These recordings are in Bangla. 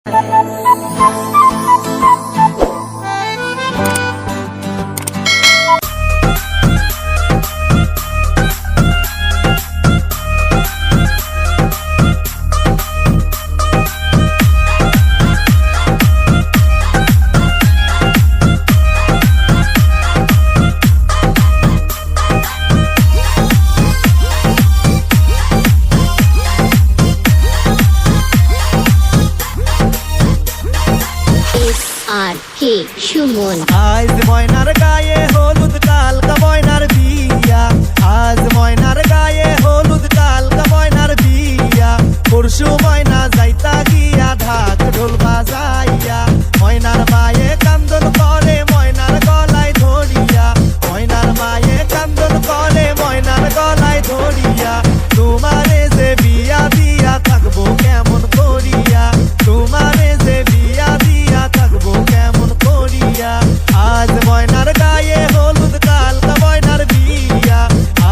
SRK সুমন। আজ ময়নার গায়ে হলুদ কালকা ময়নার বিয়া, আজ ময়নার গায়ে হলুদ কালকা ময়নার বিয়া, পরশু ময়না যাইতা গিয়া ঢাক ঢোল বাজাইয়া, ময়নার মায়ে কান্দন করে ময়নার গলায় ধরিয়া, ময়নার মায়ে কান্দন করে ময়নার গলায় ধরিয়া, তোমারে যে বিয়া দিয়া থাকবো কেমন করিয়া, তোমারে যে বিয়া দিয়া থাকবো কেমন করিয়া। আজ ময়নার গায়ে হলুদ কালকা ময়নার বিয়া,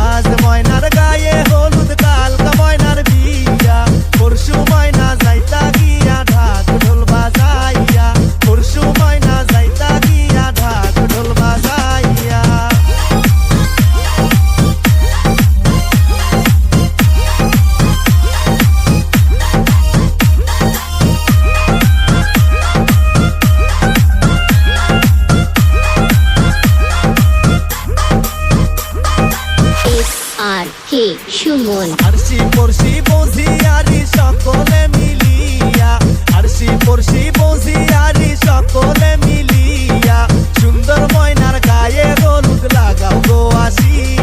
আজ ময়নার গায়ে হলুদ কালকা ময়নার বিয়া, পরশু ময়না যাইতা গিয়া ঢাক ঢোল বাজাইয়া, পরশু ময়না যাইতা গিয়া ঢাক ঢোল বাজাইয়া। SRK সুমন। আরশি পরশি বজিয়ারি সকলে মিলিয়া, আরশি পরশি বজিয়ারি সকলে মিলিয়া, সুন্দর ময়নার গায়ে হলুদ লাগাও গো আসিয়া।